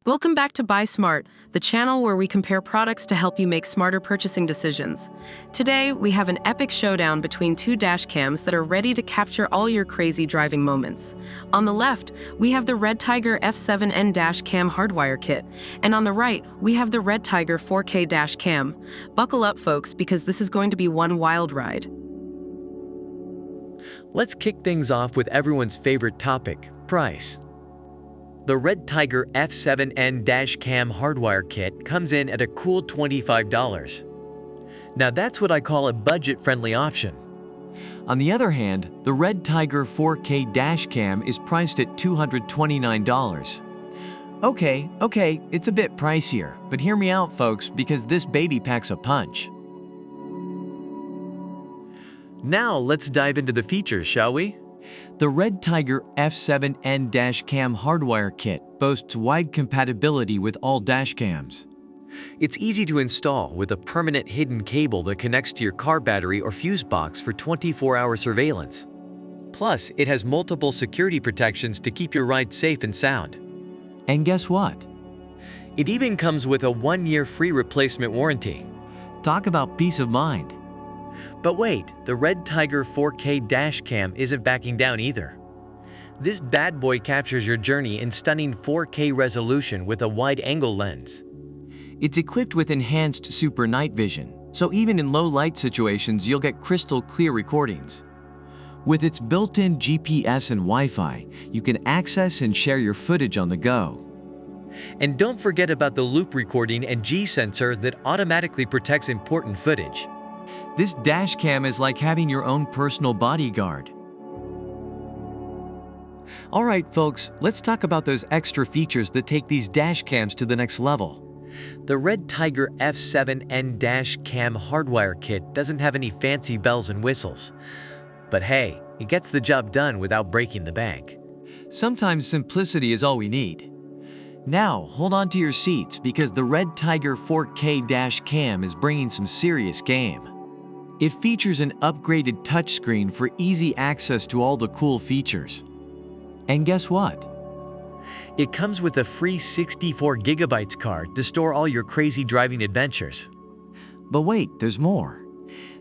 Welcome back to Buy Smart, the channel where we compare products to help you make smarter purchasing decisions. Today, we have an epic showdown between two dash cams that are ready to capture all your crazy driving moments. On the left, we have the REDTIGER F7N dash cam hardwire kit, and on the right, we have the REDTIGER 4K dash cam. Buckle up, folks, because this is going to be one wild ride. Let's kick things off with everyone's favorite topic, price. The REDTIGER F7N dash cam hardwire kit comes in at a cool $25. Now that's what I call a budget-friendly option. On the other hand, the REDTIGER 4K dash cam is priced at $229. Okay, it's a bit pricier, but hear me out, folks, because this baby packs a punch. Now let's dive into the features, shall we? The REDTIGER F7N dash cam hardwire kit boasts wide compatibility with all dash cams. It's easy to install with a permanent hidden cable that connects to your car battery or fuse box for 24-hour surveillance. Plus, it has multiple security protections to keep your ride safe and sound. And guess what? It even comes with a 1-year free replacement warranty. Talk about peace of mind. But wait, the REDTIGER 4K dash cam isn't backing down either. This bad boy captures your journey in stunning 4K resolution with a wide-angle lens. It's equipped with enhanced super night vision, so even in low light situations you'll get crystal clear recordings. With its built-in GPS and Wi-Fi, you can access and share your footage on the go. And don't forget about the loop recording and G sensor that automatically protects important footage. This dash cam is like having your own personal bodyguard. Alright folks, let's talk about those extra features that take these dash cams to the next level. The REDTIGER F7N dash cam hardwire kit doesn't have any fancy bells and whistles. But hey, it gets the job done without breaking the bank. Sometimes simplicity is all we need. Now, hold on to your seats because the REDTIGER 4K dash cam is bringing some serious game. It features an upgraded touchscreen for easy access to all the cool features. And guess what? It comes with a free 64GB card to store all your crazy driving adventures. But wait, there's more.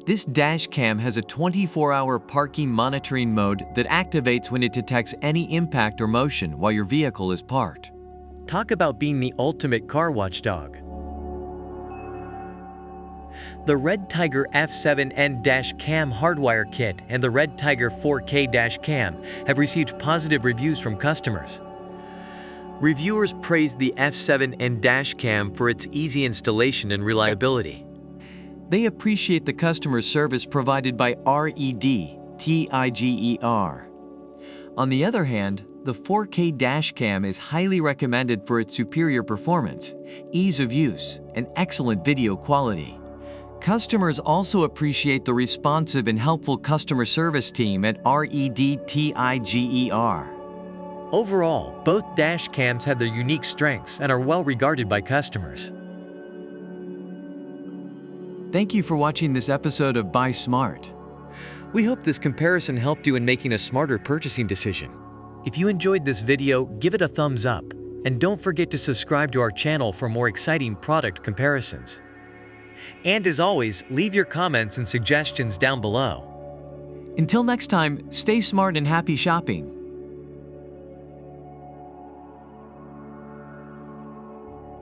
This dash cam has a 24-hour parking monitoring mode that activates when it detects any impact or motion while your vehicle is parked. Talk about being the ultimate car watchdog. The REDTIGER F7N dash cam hardwire kit and the REDTIGER 4K dash cam have received positive reviews from customers. Reviewers praised the F7N dash cam for its easy installation and reliability. They appreciate the customer service provided by REDTIGER. On the other hand, the 4K dash cam is highly recommended for its superior performance, ease of use, and excellent video quality. Customers also appreciate the responsive and helpful customer service team at REDTIGER. Overall, both dash cams have their unique strengths and are well regarded by customers. Thank you for watching this episode of Buy Smart. We hope this comparison helped you in making a smarter purchasing decision. If you enjoyed this video, give it a thumbs up, and don't forget to subscribe to our channel for more exciting product comparisons. And as always, leave your comments and suggestions down below. Until next time, stay smart and happy shopping.